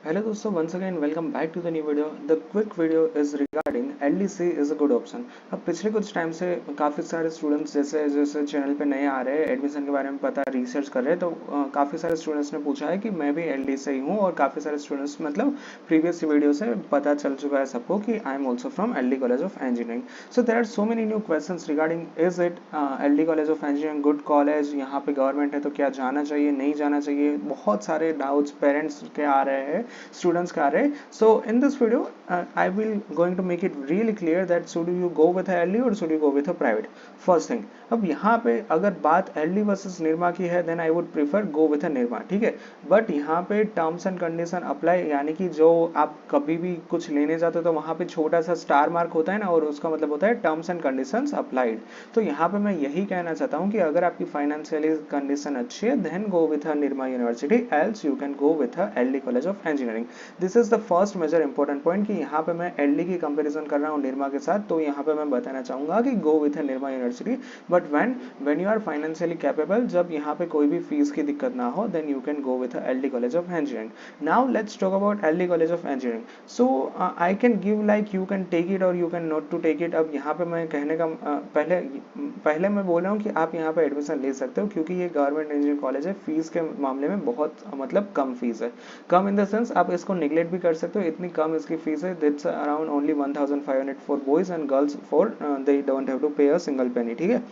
Hello दोस्तों, once again welcome back to the new video. The quick video is regarding LDC is a good option. अब पिछले कुछ time से काफ़ी सारे स्टूडेंट्स जैसे जैसे चैनल पे नए आ रहे हैं, एडमिशन के बारे में पता रिसर्च कर रहे हैं, तो काफ़ी सारे स्टूडेंट्स ने पूछा है कि मैं भी एलडी से ही हूँ, और काफ़ी सारे स्टूडेंट्स मतलब प्रीवियस वीडियो से पता चल चुका है सबको कि I am also from LD college of engineering. So there are so many new question regarding is it LD college of engineering good college, यहाँ पे गवर्नमेंट है तो क्या जाना चाहिए नहीं जाना चाहिए, बहुत सारे डाउट्स पेरेंट्स के आ रहे हैं, students ka rahe. So in this video I will going to make it really clear that should you go with a LD or should you go with a private. First thing, अब यहाँ पे अगर बात LD versus Nirma की है then I would prefer go with a Nirma, ठीक है। But यहाँ पे टर्म्स एंड कंडीशन अप्लाई, यानी कि जो आप कभी भी कुछ लेने जाते हो तो वहाँ पे छोटा सा स्टार मार्क होता है ना, और उसका मतलब होता है टर्म्स एंड कंडीशंस अप्लाइड। तो यहाँ पे मैं यही कहना चाहता हूँ कि अगर आपकी फाइनेंशियली कंडीशन अच्छी है then go with a Nirma university, else you can go with a LD college of engineering. This is the first major important point कि यहाँ पे मैं एलडी की कंपैरिजन कर रहा हूँ निर्मा के साथ, तो यहाँ पे मैं बताना चाहूंगा कि go with Nirma university. But when you are financially capable, जब यहाँ पे कोई भी फीस की दिक्कत ना हो, then you can go with LD college of engineering. Now let's talk about LD college of engineering. So I can give like you can take it और you can not to take it. अब यहाँ पे मैं कहने का पहले पहले मैं बोल रहा हूँ कि आप यहाँ पे एडमिशन ले सकते हो, क्योंकि ये गवर्नमेंट इंजीनियरिंग कॉलेज है, फीस के मामले में बहुत मतलब कम फीस है। कम इन द सेंस आप इसको निगलेक्ट भी कर सकते हो, इतनी कम इसकी फीस है। That's around only 1500 for boys and girls, for they don't have to pay a single penny, ठीक है।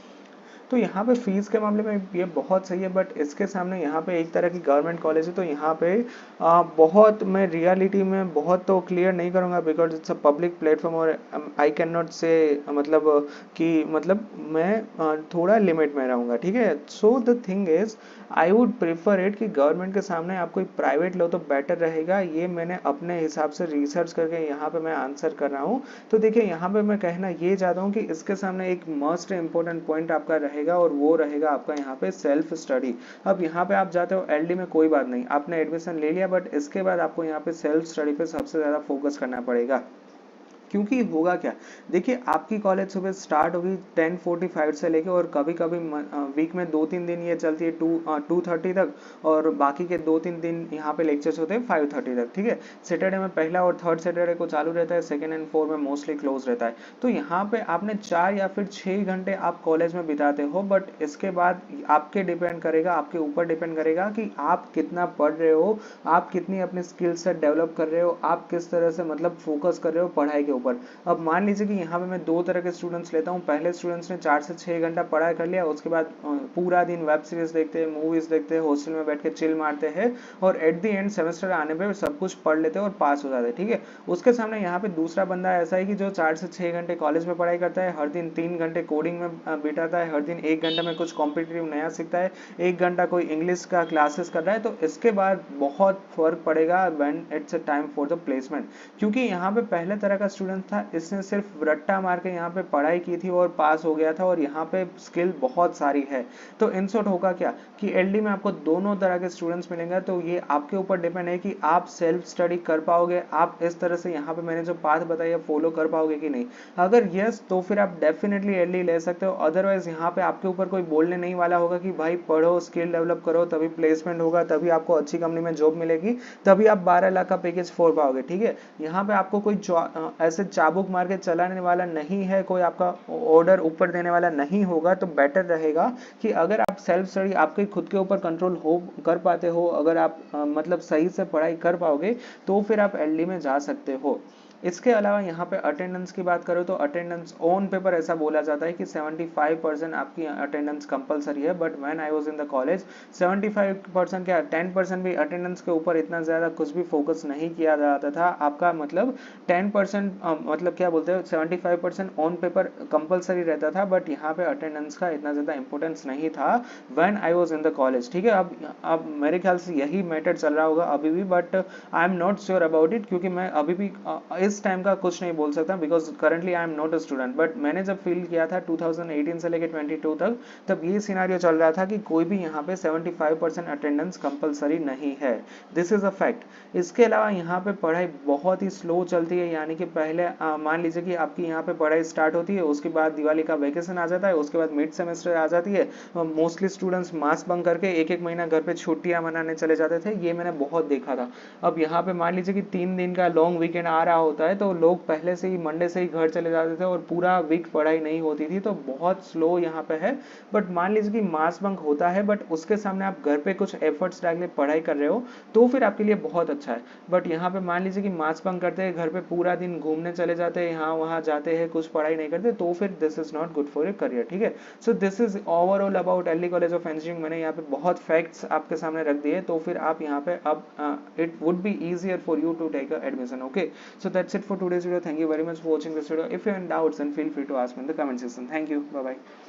तो यहाँ पे फीस के मामले में ये बहुत सही है, बट इसके सामने यहाँ पे एक तरह की गवर्नमेंट कॉलेज है, तो यहाँ पे बहुत मैं रियलिटी में बहुत तो क्लियर नहीं करूँगा because it's a public platform, और आई कैन नॉट से मतलब कि मतलब मैं थोड़ा लिमिट में रहूँगा, ठीक है। So the thing is I would prefer it कि गवर्नमेंट के सामने आप कोई प्राइवेट लो तो बेटर रहेगा। ये मैंने अपने हिसाब से रिसर्च करके यहाँ पे मैं आंसर कर रहा हूँ। तो देखिए यहाँ पे मैं कहना ये चाहता हूँ कि इसके सामने एक मस्ट इंपॉर्टेंट पॉइंट आपका रहेगा, और वो रहेगा आपका यहाँ पे सेल्फ स्टडी। अब यहाँ पे आप जाते हो एलडी में, कोई बात नहीं, आपने एडमिशन ले लिया, बट इसके बाद आपको यहाँ पे सेल्फ स्टडी पे सबसे ज़्यादा फोकस करना पड़ेगा। क्योंकि होगा क्या, देखिए आपकी कॉलेज सुबह स्टार्ट होगी 10:45 से लेके, और कभी कभी वीक में 2-3 दिन ये चलती है 2:30 तक, और बाकी के 2-3 दिन यहाँ पे लेक्चर्स होते हैं 5:30 तक, ठीक है। सैटरडे में पहला और थर्ड सैटरडे को चालू रहता है, सेकेंड एंड फोर्थ में मोस्टली क्लोज रहता है। तो यहाँ पे आपने 4 या फिर 6 घंटे आप कॉलेज में बिताते हो, बट इसके बाद आपके डिपेंड करेगा, आपके ऊपर डिपेंड करेगा कि आप कितना पढ़ रहे हो, आप कितनी अपनी स्किल सेट डेवलप कर रहे हो, आप किस तरह से मतलब फोकस कर रहे हो पढ़ाई के ऊपर। अब मान लीजिए कि यहाँ पे मैं दो तरह के स्टूडेंट्स लेता हूँ। पहले स्टूडेंट्स ने 4 से 6 घंटा पढ़ाई कर लिया, उसके बाद पूरा दिन वेब सीरीज देखते हैं, मूवीज देखते हैं, हॉस्टल में बैठ के चिल मारते हैं, और एट द एंड सेमेस्टर आने पे सब कुछ पढ़ लेते हैं और पास हो जाते हैं, ठीक है। उसके सामने यहाँ पे दूसरा बंदा ऐसा है कि जो 4 से 6 घंटे कॉलेज में पढ़ाई करता है, हर दिन 3 घंटे कोडिंग में बिताता है, हर दिन 1 घंटा में कुछ कॉम्पिटिटिव नया सीखता है, 1 घंटा कोई इंग्लिश का क्लासेस कर रहा है। तो इसके बाद बहुत फर्क पड़ेगा when it's a time for the placement. क्योंकि यहाँ पे पहले तरह का स्टूडेंट था, इसने सिर्फ रट्टा मार के यहाँ पे पढ़ाई की थी और पास हो गया था, और यहाँ पे स्किल बहुत सारी है। तो इन शॉर्ट होगा क्या कि एलडी में आपको दोनों तरह के स्टूडेंट्स मिलेंगे। तो ये आपके ऊपर डिपेंड है कि आप सेल्फ स्टडी कर पाओगे, आप इस तरह से यहाँ पे मैंने जो पाथ बताई है फॉलो कर पाओगे कि नहीं। अगर यस तो फिर आप डेफिनेटली एलडी ले सकते हो, अदरवाइज यहाँ पे आपके ऊपर कोई बोलने नहीं वाला होगा कि भाई पढ़ो, स्किल डेवलप करो, तभी प्लेसमेंट होगा, तभी आपको अच्छी कंपनी में जॉब मिलेगी, तभी आप 12 लाख का पैकेज फोड़ पाओगे, ठीक है। यहाँ पे आपको कोई ऐसे चाबुक मार के चलाने वाला नहीं है, कोई आपका ऑर्डर ऊपर देने वाला नहीं होगा। तो बेटर रहेगा कि अगर आप सेल्फ स्टडी आपके खुद के ऊपर कंट्रोल हो कर पाते हो, अगर आप मतलब सही से पढ़ाई कर पाओगे, तो फिर आप एलडी में जा सकते हो। इसके अलावा यहाँ पे अटेंडेंस की बात करो तो अटेंडेंस ऑन पेपर ऐसा बोला जाता है कि 75% आपकी अटेंडेंस कंपलसरी है, but when I was in the college 75% क्या 10% भी अटेंडेंस के ऊपर इतना ज़्यादा कुछ भी फोकस नहीं किया जाता था। आपका मतलब 10% मतलब क्या बोलते हैं 75% ऑन पेपर कंपलसरी रहता था, बट यहाँ पे अटेंडेंस का इतना ज़्यादा इंपॉर्टेंस नहीं था when I was in the college, ठीक है। अब मेरे ख्याल से यही मैटर चल रहा होगा अभी भी, but I am not sure about it, क्योंकि मैं अभी भी इस टाइम का कुछ नहीं बोल सकता because currently I am not a student, but मैंने जब फील किया था 2018 से लेकर 22 तक, तब ये सिनारियो चल रहा था कि कोई भी यहाँ पे 75% अटेंडेंस कंपलसरी नहीं है। This is a fact. इसके अलावा यहाँ पे पढ़ाई बहुत ही स्लो चलती है, यानी कि पहले मान लीजिए कि आपकी यहाँ पे पढ़ाई स्टार्ट होती है, उसके बाद दिवाली का वैकेशन आ जाता है, उसके बाद मिड सेमेस्टर आ जाती है, मोस्टली स्टूडेंट्स मास बंक करके एक एक महीना घर पे छुट्टियां मनाने चले जाते थे। ये मैंने बहुत देखा था। अब यहाँ पे मान लीजिए कि 3 दिन का लॉन्ग वीकेंड आ रहा होता है, तो लोग पहले से ही मंडे से ही घर चले जाते थे और पूरा वीक पढ़ाई नहीं होती थी, तो बहुत स्लो यहाँ पे है। बट मान लीजिए कि मास बंक होता है, बट उसके सामने आप घर पे कुछ एफर्ट्स डाल के पढ़ाई कर रहे हो, तो फिर आपके लिए बहुत अच्छा है। बट यहाँ पे मान लीजिए कि मास बंक करते हैं, घर पे पूरा दिन घूमने चले जाते हैं, यहाँ वहाँ जाते हैं, कुछ पढ़ाई नहीं करते, तो फिर this is not good for your career. ठीक है, so this is overall about LD college of engineering. मैंने यहाँ पे बहुत फैक्ट्स आपके सामने रख दिए, तो फिर आप यहाँ पे अब it would be easier for you to take a admission. Okay, so that's it for today's video. Thank you very much for watching this video. If you have any doubts, then feel free to ask me in the comment section. Thank you. Bye bye.